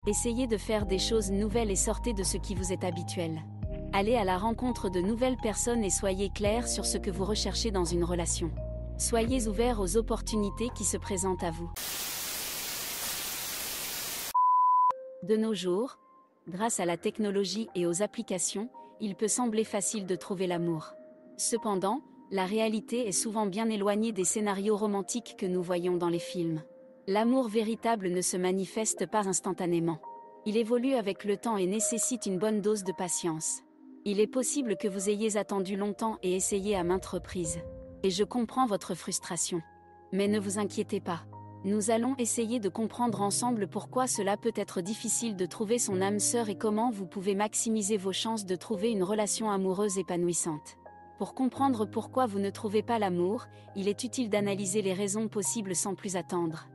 Essayez de faire des choses nouvelles et sortez de ce qui vous est habituel. Allez à la rencontre de nouvelles personnes et soyez clair sur ce que vous recherchez dans une relation. Soyez ouvert aux opportunités qui se présentent à vous. De nos jours, grâce à la technologie et aux applications, il peut sembler facile de trouver l'amour. Cependant, la réalité est souvent bien éloignée des scénarios romantiques que nous voyons dans les films. L'amour véritable ne se manifeste pas instantanément. Il évolue avec le temps et nécessite une bonne dose de patience. Il est possible que vous ayez attendu longtemps et essayé à maintes reprises. Et je comprends votre frustration. Mais ne vous inquiétez pas. Nous allons essayer de comprendre ensemble pourquoi cela peut être difficile de trouver son âme sœur et comment vous pouvez maximiser vos chances de trouver une relation amoureuse épanouissante. Pour comprendre pourquoi vous ne trouvez pas l'amour, il est utile d'analyser les raisons possibles sans plus attendre.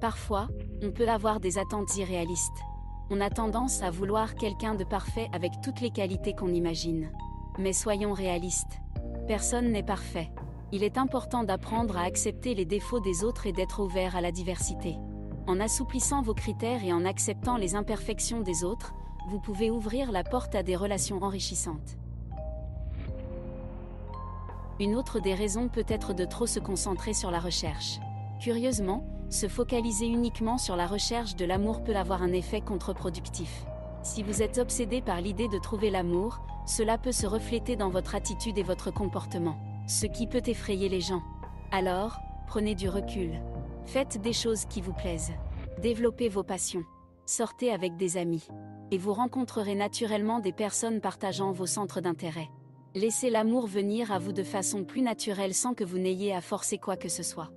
Parfois, on peut avoir des attentes irréalistes. On a tendance à vouloir quelqu'un de parfait avec toutes les qualités qu'on imagine. Mais soyons réalistes. Personne n'est parfait. Il est important d'apprendre à accepter les défauts des autres et d'être ouvert à la diversité. En assouplissant vos critères et en acceptant les imperfections des autres, vous pouvez ouvrir la porte à des relations enrichissantes. Une autre des raisons peut être de trop se concentrer sur la recherche. Curieusement, se focaliser uniquement sur la recherche de l'amour peut avoir un effet contre-productif. Si vous êtes obsédé par l'idée de trouver l'amour, cela peut se refléter dans votre attitude et votre comportement, ce qui peut effrayer les gens. Alors, prenez du recul. Faites des choses qui vous plaisent. Développez vos passions. Sortez avec des amis. Et vous rencontrerez naturellement des personnes partageant vos centres d'intérêt. Laissez l'amour venir à vous de façon plus naturelle sans que vous n'ayez à forcer quoi que ce soit.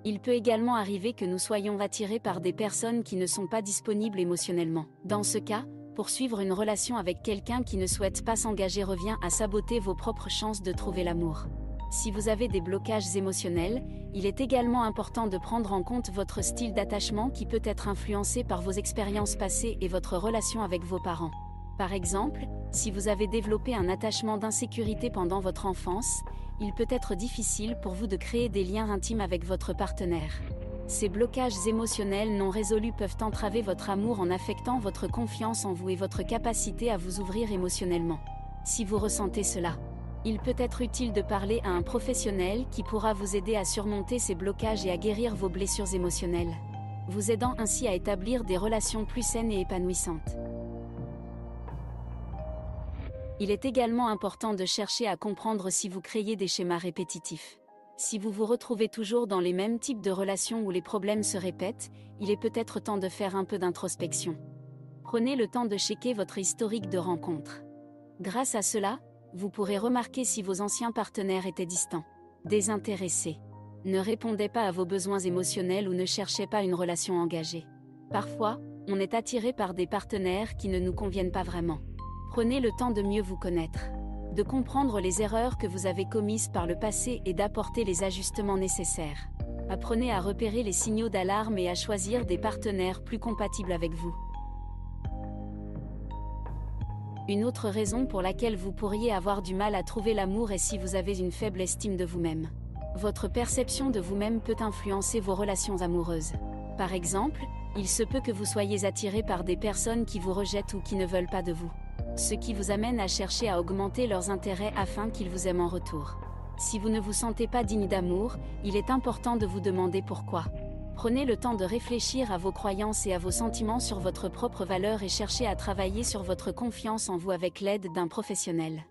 Il peut également arriver que nous soyons attirés par des personnes qui ne sont pas disponibles émotionnellement. Dans ce cas, poursuivre une relation avec quelqu'un qui ne souhaite pas s'engager revient à saboter vos propres chances de trouver l'amour. Si vous avez des blocages émotionnels, il est également important de prendre en compte votre style d'attachement qui peut être influencé par vos expériences passées et votre relation avec vos parents. Par exemple, si vous avez développé un attachement d'insécurité pendant votre enfance, il peut être difficile pour vous de créer des liens intimes avec votre partenaire. Ces blocages émotionnels non résolus peuvent entraver votre amour en affectant votre confiance en vous et votre capacité à vous ouvrir émotionnellement. Si vous ressentez cela, il peut être utile de parler à un professionnel qui pourra vous aider à surmonter ces blocages et à guérir vos blessures émotionnelles, vous aidant ainsi à établir des relations plus saines et épanouissantes. Il est également important de chercher à comprendre si vous créez des schémas répétitifs. Si vous vous retrouvez toujours dans les mêmes types de relations où les problèmes se répètent, il est peut-être temps de faire un peu d'introspection. Prenez le temps de checker votre historique de rencontres. Grâce à cela, vous pourrez remarquer si vos anciens partenaires étaient distants, désintéressés, ne répondaient pas à vos besoins émotionnels ou ne cherchaient pas une relation engagée. Parfois, on est attiré par des partenaires qui ne nous conviennent pas vraiment. Prenez le temps de mieux vous connaître, de comprendre les erreurs que vous avez commises par le passé et d'apporter les ajustements nécessaires. Apprenez à repérer les signaux d'alarme et à choisir des partenaires plus compatibles avec vous. Une autre raison pour laquelle vous pourriez avoir du mal à trouver l'amour est si vous avez une faible estime de vous-même. Votre perception de vous-même peut influencer vos relations amoureuses. Par exemple, il se peut que vous soyez attiré par des personnes qui vous rejettent ou qui ne veulent pas de vous, ce qui vous amène à chercher à augmenter leurs intérêts afin qu'ils vous aiment en retour. Si vous ne vous sentez pas digne d'amour, il est important de vous demander pourquoi. Prenez le temps de réfléchir à vos croyances et à vos sentiments sur votre propre valeur et cherchez à travailler sur votre confiance en vous avec l'aide d'un professionnel.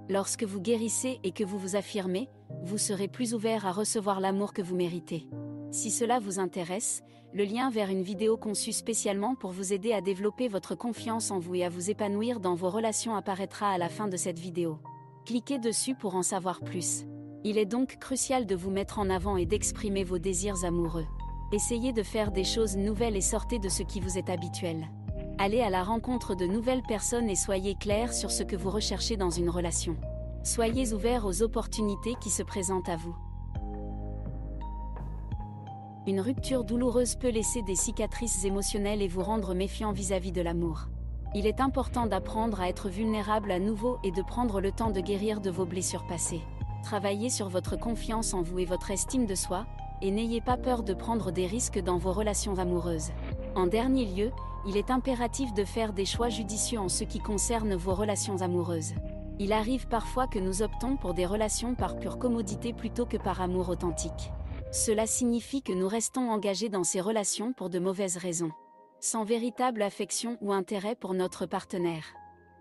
Lorsque vous guérissez et que vous vous affirmez, vous serez plus ouvert à recevoir l'amour que vous méritez. Si cela vous intéresse, le lien vers une vidéo conçue spécialement pour vous aider à développer votre confiance en vous et à vous épanouir dans vos relations apparaîtra à la fin de cette vidéo. Cliquez dessus pour en savoir plus. Il est donc crucial de vous mettre en avant et d'exprimer vos désirs amoureux. Essayez de faire des choses nouvelles et sortez de ce qui vous est habituel. Allez à la rencontre de nouvelles personnes et soyez clair sur ce que vous recherchez dans une relation. Soyez ouvert aux opportunités qui se présentent à vous. Une rupture douloureuse peut laisser des cicatrices émotionnelles et vous rendre méfiant vis-à-vis de l'amour. Il est important d'apprendre à être vulnérable à nouveau et de prendre le temps de guérir de vos blessures passées. Travaillez sur votre confiance en vous et votre estime de soi, et n'ayez pas peur de prendre des risques dans vos relations amoureuses. En dernier lieu, il est impératif de faire des choix judicieux en ce qui concerne vos relations amoureuses. Il arrive parfois que nous optons pour des relations par pure commodité plutôt que par amour authentique. Cela signifie que nous restons engagés dans ces relations pour de mauvaises raisons, sans véritable affection ou intérêt pour notre partenaire.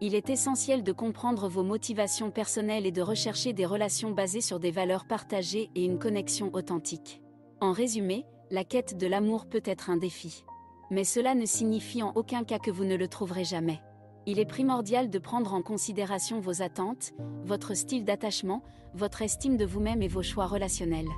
Il est essentiel de comprendre vos motivations personnelles et de rechercher des relations basées sur des valeurs partagées et une connexion authentique. En résumé, la quête de l'amour peut être un défi. Mais cela ne signifie en aucun cas que vous ne le trouverez jamais. Il est primordial de prendre en considération vos attentes, votre style d'attachement, votre estime de vous-même et vos choix relationnels.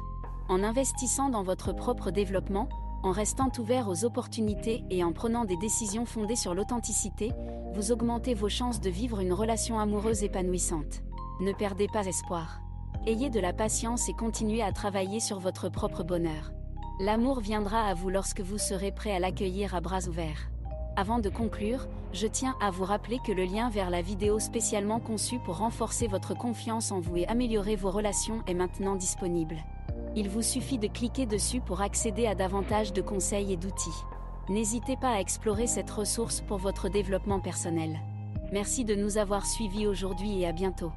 En investissant dans votre propre développement, en restant ouvert aux opportunités et en prenant des décisions fondées sur l'authenticité, vous augmentez vos chances de vivre une relation amoureuse épanouissante. Ne perdez pas espoir. Ayez de la patience et continuez à travailler sur votre propre bonheur. L'amour viendra à vous lorsque vous serez prêt à l'accueillir à bras ouverts. Avant de conclure, je tiens à vous rappeler que le lien vers la vidéo spécialement conçue pour renforcer votre confiance en vous et améliorer vos relations est maintenant disponible. Il vous suffit de cliquer dessus pour accéder à davantage de conseils et d'outils. N'hésitez pas à explorer cette ressource pour votre développement personnel. Merci de nous avoir suivis aujourd'hui et à bientôt.